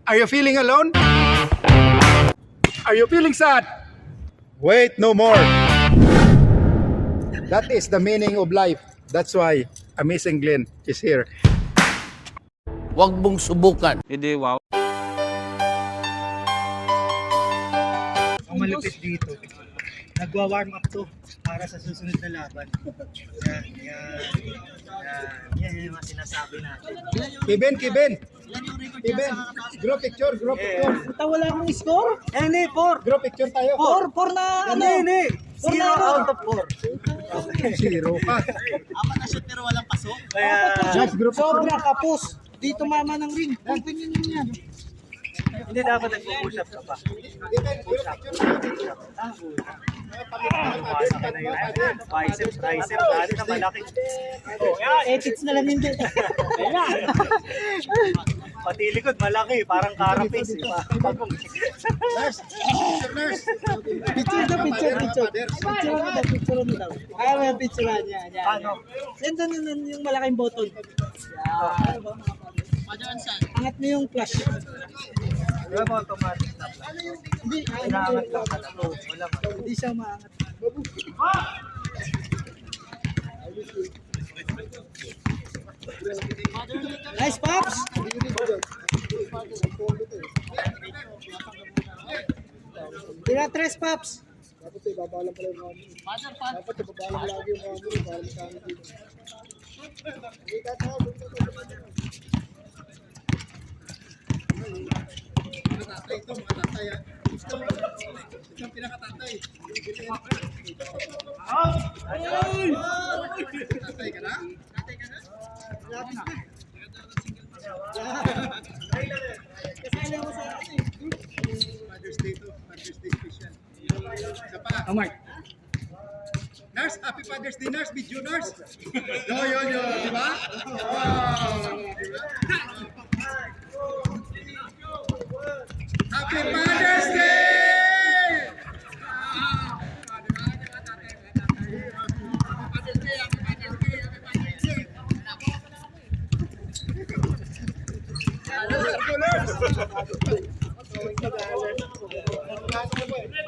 Are you feeling alone? Are you feeling sad? Wait no more. That is the meaning of life. That's why Amazing Glenn is here. Huwag mong subukan. Hindi, wow. Ang malupit dito, nagwa-warm up to para sa susunod na laban. Yan yung mga sinasabi natin. Kevin. Group picture. Puta, wala akong score? Hindi, 4. Group picture tayo. 4 na ano? Hindi. 0 out of 4. Zero ka. Apat na shoot pero walang pasok. Just group Sobra kapos. Dito mama ng ring. Open yun yan. Hindi dapat nag-push up ka pa. Bicep, tricep, dati na malaki. Ethics na lang yun dito. Pati likod malaki, parang carapace. Picture mo daw. Kaya mo yung picture niya. Ano? Yan yung malaking button. Yan. Angat mo yung flash. Wala mo automatic na flash. Hindi, inaangat lang pala. Hindi siya maangat. Nice, Pops! Tira-tres, Pops! Dapat ibabalang pala yung mga. Dapat ibabalang lagi yung mga para masamit dito. Ito mga tatay. Isang pinakatatay. Tatay ka na? Kasala mo sa atin. Father's Day to. Father's Day special. Isa pa. Mark. Nurse, happy Father's Day, Nurse. Video Nurse. Yo. Di ba? Wow. Di ba? Happy Father's Day!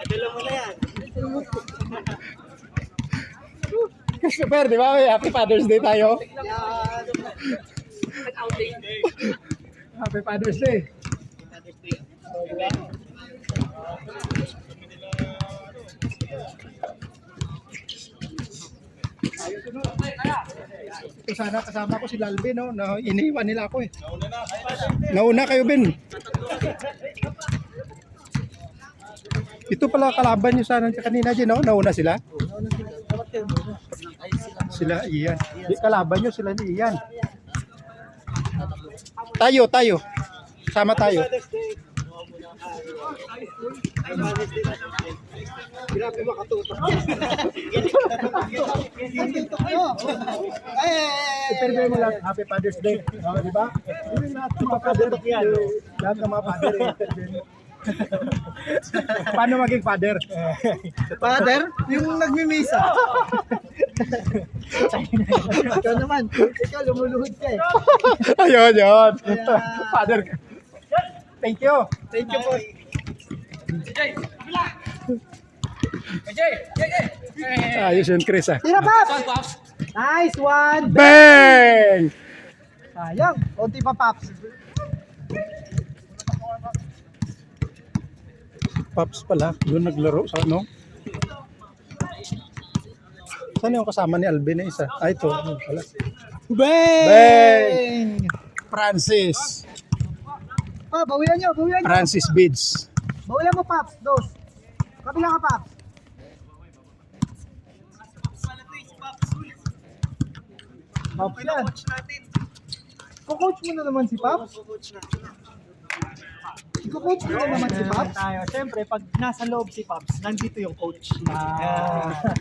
Padala mo na yan. Super, di ba? Happy Father's Day tayo. Happy Father's Day. Ito sana kasama ko si Lalvin, no? Na iniwan nila ako eh. Nauna kayo, Ben. Ito pala kalaban nyo sana kanina din, no? Nauna sila? Sila, Ian. Di kalaban nyo sila ni Ian. Tayo. Sama tayo. Grabe makatutok. Interview mo lang, Happy Father's Day. Di ba? Yung lahat ng mga father, lahat ng mga father, interview mo. Paano maging father? Father, yung nagmimisa. Ikaw naman, ikaw lumuluhod ka eh. Ayun. Father. Thank you. Thank you po. Ayos yun, Chris ah. Tira, Pops! Nice one! Bang! Sayang, konti pa, Pops. Pops pala, doon naglaro sa ano? Saan yung kasama ni Alvin na isa? Ito. Pala. Bang! Francis. Bawilan nyo. Francis Bids. Bawilan mo, Pops. Dos. Kabila ka, Pops. Pops yan. Kukoach mo na naman si Pops? Kukoach mo na naman si Pops? Siyempre, pag nasa loob si Pops, nandito yung coach.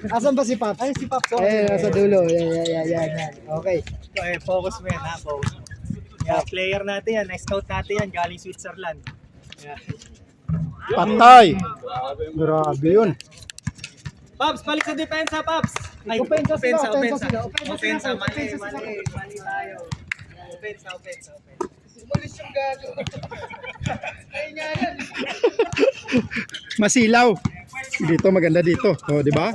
Asan ba si Pops? Ay, si Pops. Nasa dulo. Yan. Okay. Focus mo yan, ha? Focus. Player natin yan. Scout natin yan. Galing Switzerland. Patay. Grabe yun. Pops, balik sa depensa, Pops. Ay, opensa. Mali tayo. Opensa. Umalis yung gago. Masilaw. Dito maganda dito. Oh, di ba?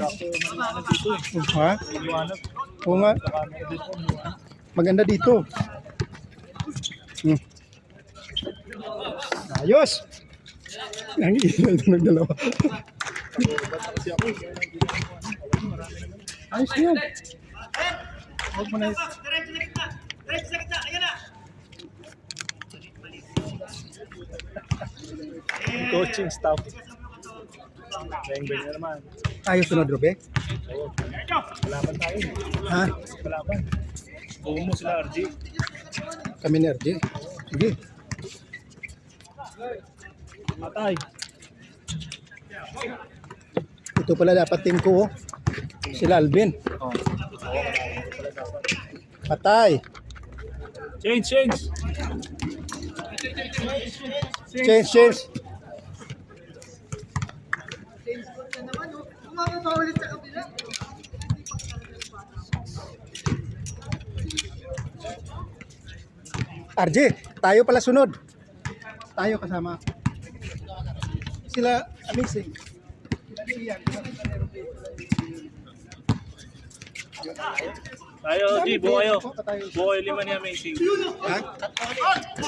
Ha? Oo nga. Maganda dito. Hmm. Ayos. Ang ingay na nagdalawa. Ayos yun. Huwag mo na yun. Coaching staff. Beng-beng na naman. Ayos sunod, Robe. Kalaban tayo. Ha? Kalaban. Buo mo sila, RG. Kami ni RJ. Sige. Matay. Ito pala dapat team ko. Oh. Sila Alvin. Patay. Change. Change. RJ, tayo pala sunod. Tayo kasama. Sila amazing. Tayo, G. Buo kayo. Buo kayo 5 ni Amazing. Ha?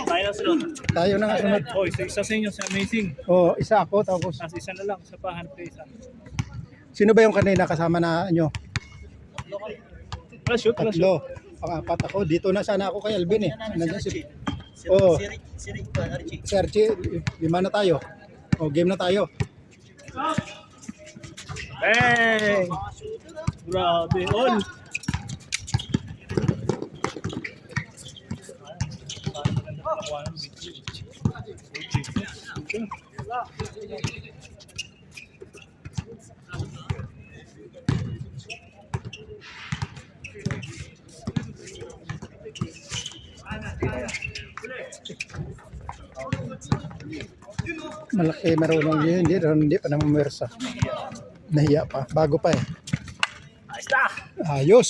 Tayo na sunod. Tayo na nga sunod. Oh, isa sa inyo si Amazing. Oh, isa ako tapos. Tapos isa na lang. Isa pa, hanap kayo isa. Sino ba yung kanina kasama na nyo? Shoot. Tatlo. Pang-apat ako. Dito na sana ako kay Alvin eh. Nandiyan si... Oh. Si Archie, 5 na tayo. Oh, game na tayo. Bang! Grabe, all. Malaki marunong yun. Hindi pa naman mersa. Nahiya pa. Bago pa eh. Ayos na! Ayos.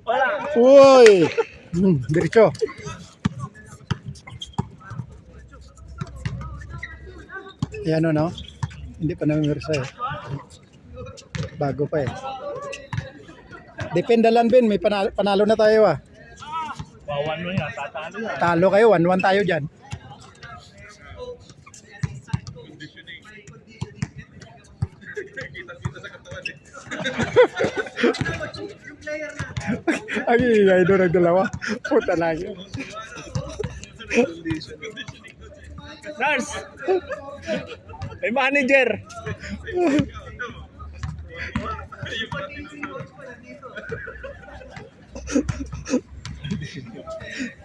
Wala! Uy! Diretso. Ayan o, no? Hindi pa naman mersa eh. Bago pa eh. Dependalan, Ben. May panalo na tayo ah. Bawan mo yan, tatalo yan. Talo kayo. 1-1 tayo dyan. Ang ingay doon ang dalawa. Puta lang yun. Nurse! May manager!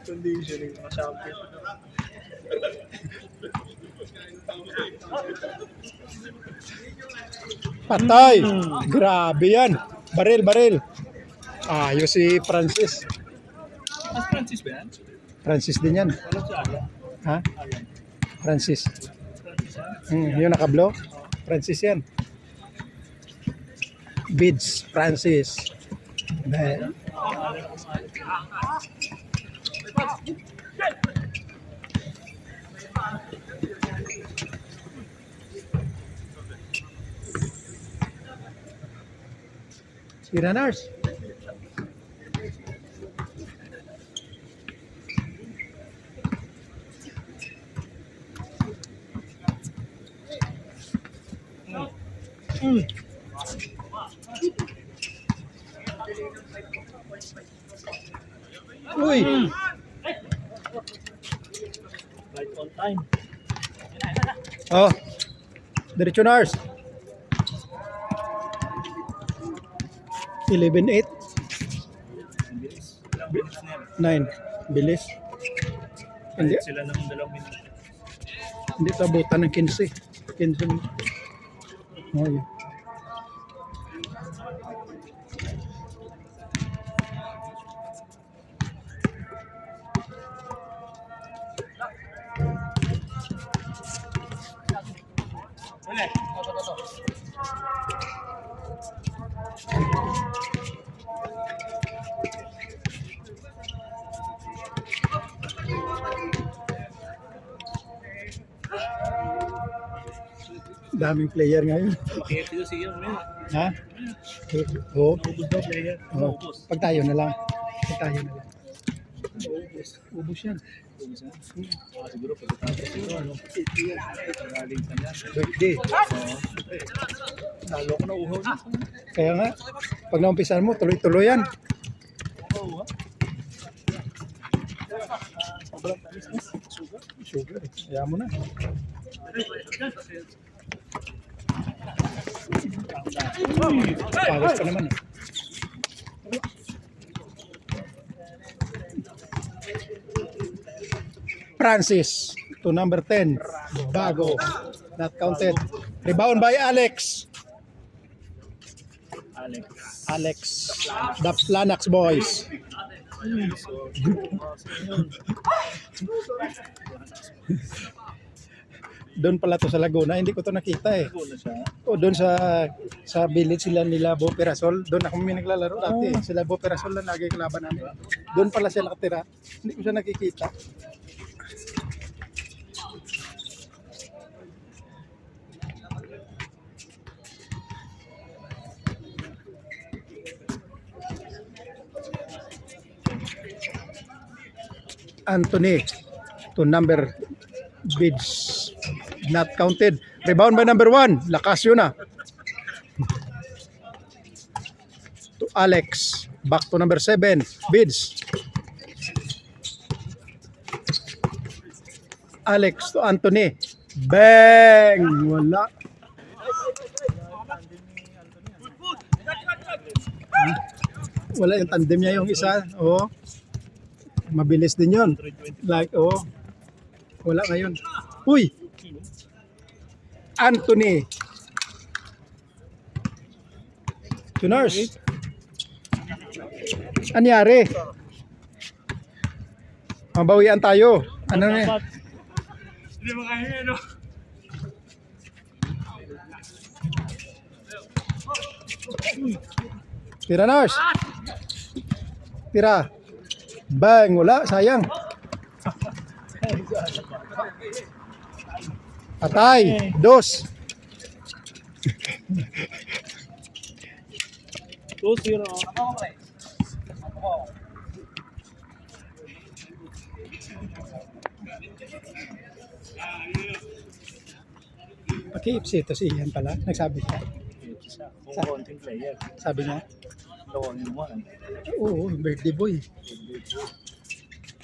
Conditioning mga champion. Patay! Grabe yan. Baril. Ayos si Francis. Mas Francis ba yan? Francis din yan. Wala siya. Ha? Francis. Yung nakablo? Francis yan. Bids, Francis. Dahil. Sira nurse. Uy! Right on time. Oh. Diretso nurse. 11-8. Bilis. Ilang minutes na yan. 9. Bilis. Hindi, Sila ng 2 minuto. hindi tabutan ng 15. 15. Oh, yeah. Daming player ngayon. Makikita ko siya. Ha? Oo. Naubos daw player. Oo. Naubos. Pag tayo na lang. Pag tayo na lang. Ubus yan. Siguro pagkatapos siguro. Ano? Galing sa niya. Birthday. Lalo ko na uhaw na. Kaya nga, pag naumpisan mo, tuloy-tuloy yan. Oo, sobrang tamis na. Sugar. Sugar eh. Kaya mo na. Pagos pa naman eh. Francis to number 10. Bago. Not counted. Rebound by Alex. Alex. Alex. The Planax boys. Doon pala to sa Laguna, hindi ko to nakita eh. Ito na siya. O doon sa village sila nila Bo Perasol, doon ako may naglalaro dati. Sila Bo Perasol lang lagi kalaban namin. Doon pala sila nakatira. Hindi ko siya nakikita. Anthony to number bids not counted. Rebound by number 1. Lakas yun ah. To Alex. Back to number 7. Bids. Alex to Anthony. Bang! Wala. Wala yung tandem niya yung isa. Oh. Mabilis din yun. Like, oh. Wala ngayon. Uy! Anthony. Tuners. Anyari? Mabawian tayo. Ano na yan? Hindi mo kaya no? Tira, Nars. Tira. Bang, wala, sayang. Patay, 2. 2-0. Paki-ipsi ito si Ian pala. Nagsabi siya. Kung konting player. Sabi niya, Tawagin mo. oo, birthday boy.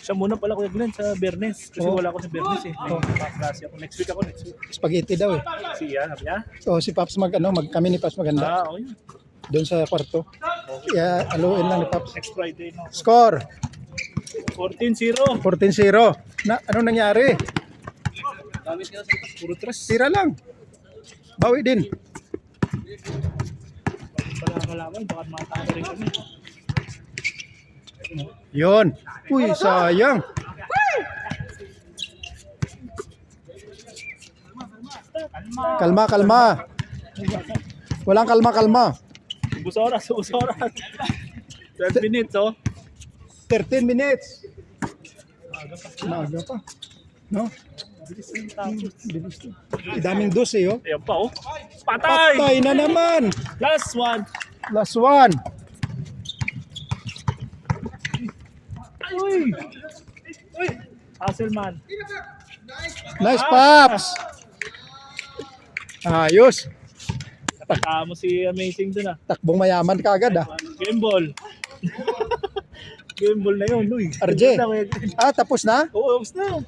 Siya muna pala Kuya Glenn sa Bernes. Kasi Oh. wala ako sa Bernes eh. Oh. May klase ako. Next week ako. Spaghetti daw eh. Si Ian, sabi niya? So si Paps kami ni Paps maganda. Oo yun. Doon sa kwarto. Kaya aluin lang ni Paps. Next Friday no. Score, 14-0. 14-0. Ano nangyari? Gamit nila sa puro tres. Tira lang. Bawi din. Pala kalaban. Baka matalo rin kami. Yon. Uy, sayang. Kalma, kalma. Walang kalma, kalma. Ubus oras. 12 minutes oh. 13 minutes. Maaga pa. No? Bilis to. Daming 12 oh. Ayan pa oh. Patay! Patay na naman. Last one. Last one. Uy! Uy! Hasselman. Nice Paps. Ayos. Mo si Amazing dun ah. Takbong mayaman ka agad ah. Game ball. Game ball na yun, Luy. RJ. Ah, tapos na? Oo, tapos na.